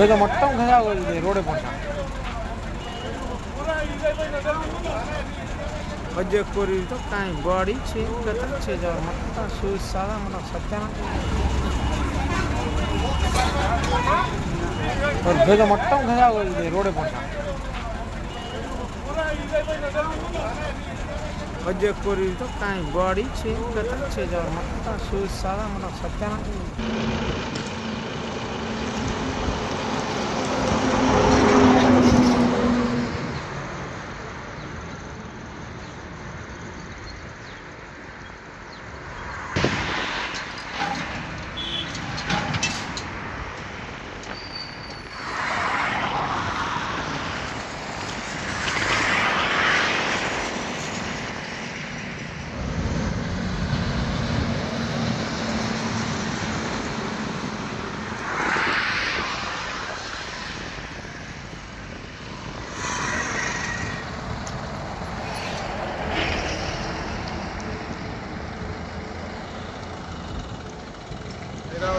그래서 మొత్తం 가서 이제 रोड에 보자. 어제 거리도 काई बढी छ कता छ जर मत सु साला मन सत्याना और 그래서 మొత్తం 가서 이제 रोड에 보자. 어제 거리도 काई बढी छ कता छ जर मत सु साला मन सत्याना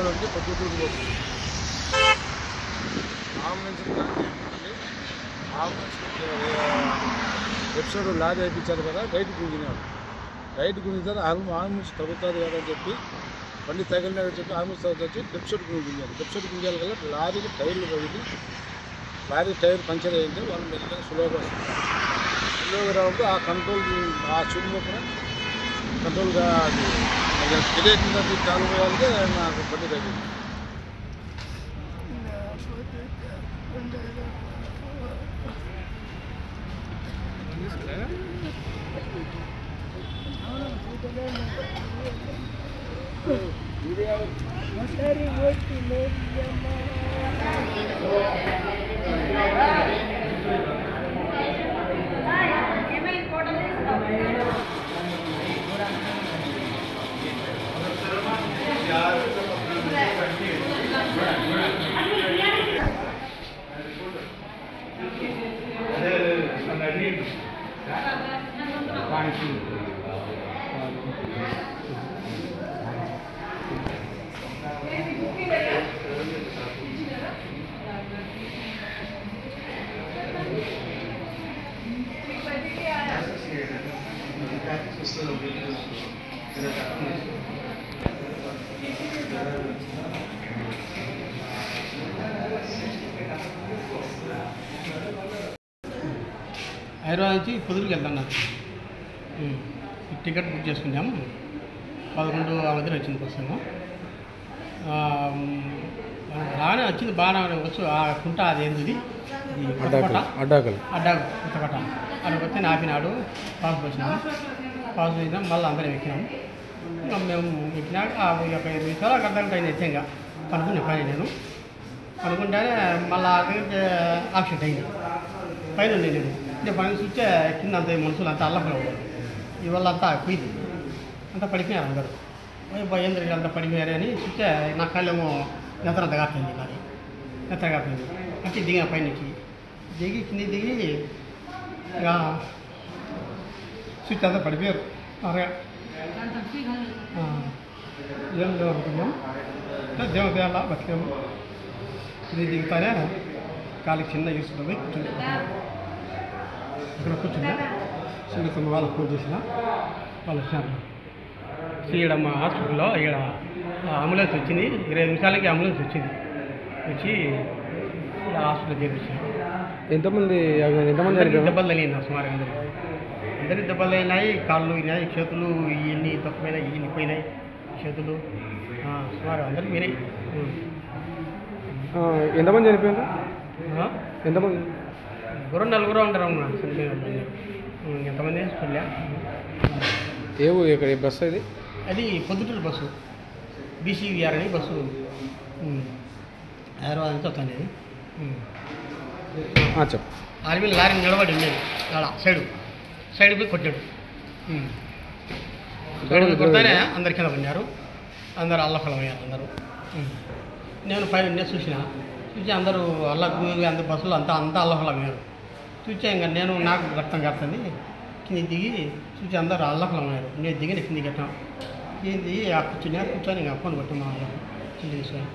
వచ్చి పొద్దుటూరు పోతుంది ఎపిసోడ్ లారీ అయిపించారు కదా రైట్ గుంజినాడు రైట్ గుంజితే ఆల్మోస్ట్ తగ్గుతుంది కదా అని చెప్పి బండి తగిలినాడని చెప్పి ఆల్మోస్ట్ వచ్చి ఎపిసోడ్ గుంజినాడు ఎపిసోడ్ గుంజాలి కదా లారీకి టైర్లు పగిలి లారీ టైర్ పంచర్ అయింది వాళ్ళు మెల్లగా స్లోగా వస్తుంది స్లోగా రావడంతో ఆ కంట్రోల్ ఆ చుట్టుపక్కల కంట్రోల్గా అది తెలియకుండా చాలు పోయాలంటే నాకు బండి తగ్గింది హైదరాబాద్ నుంచి పొద్దుకి వెళ్తాను టికెట్ బుక్ చేసుకున్నాము 11 ఆ మధ్యలో వచ్చింది బస్సు బాగానే వచ్చింది బాగానే వచ్చు ఆ కుంట అదేంది అడ్డాకలు కొత్తపట అక్కడికి వస్తే ఆపినాడు పాస్ వచ్చినాము పాస్ వచ్చినాం మళ్ళీ అందరం ఎక్కినాము ఇంకా మేము ఎక్కినాక 5 నిమిషాలు అక్కడ దాకా అయింది నిత్యంగా పనుకునే పని నేను పనుకుంటేనే మళ్ళీ ఆప్షన్ అయింది పైన ఉంది నేను అంటే పని చూస్తే కింద అంత మనుషులు అంతా అల్లపడ ఇవాళ అంతా పోయింది అంతా పడిపోయారు అందరూ భయంద్ర అంతా పడిపోయారు అని చూస్తే నా కాళ్ళేమో నెత్తరంత కాకపోయింది నాది నెత్తర కాకపోయింది అంటే దిగిన పైనుంచి దిగి కింద దిగి ఇక స్విచ్ అంతా పడిపోయారు అరగా ఏం లేవనుకున్నాం దేవదేవాల బతికాము ఇది దిగుతానే కాలికి చిన్న చూస్తుంటుంది కూర్చుంది ఇక్కడ కూర్చున్నా సింగతమ్మ వాళ్ళకి ఫోన్ చేసిన వాళ్ళు వచ్చినారు ఈడ మా హాస్పిటల్లో ఇక్కడ అంబులెన్స్ వచ్చింది 20 నిమిషాలకి అంబులెన్స్ వచ్చింది వచ్చి ఇలా హాస్పిటల్ చేర్పించారు ఎంతమంది దెబ్బలు తగిలినాయి సుమారు అందరికి దెబ్బలు తగిలినాయి కాళ్ళు పోయినాయి చేతులు ఇవన్నీ తక్కువైనాయి ఇవన్నీ పోయినాయి చేతులు సుమారు అందరికి పోయినాయి ఎంతమంది చనిపోయారు ఎంతమంది 4 ఉంటారు ఎంతమంది చూడలే ఇక్కడ బస్సు అది పొద్దుటూరు బస్సు బీసీవీఆర్ అని బస్సు హైదరాబాద్ నుంచి వస్తుంది చెప్పు ఆర్మీ లారీ నిలబడి ఉండేది అలా సైడ్ పోయి కొట్టాడు కొడితేనే అందరి కింద పడినారు అందరూ అల్లఫలం అయ్యారు అందరూ నేను పైన చూసి అందరూ అందరు బస్సులో అంతా అల్లఫలం అయ్యారు చూసా ఇంకా నేను నాకు రక్తం కడుతుంది కింద దిగి చూసి అందరూ అల్లఫలం అయ్యారు నేను దిగి కింద కట్టాం కింద దిగి కూర్చొని ఇంకా ఫోన్ కొట్టాం మా కింద తీసుకొని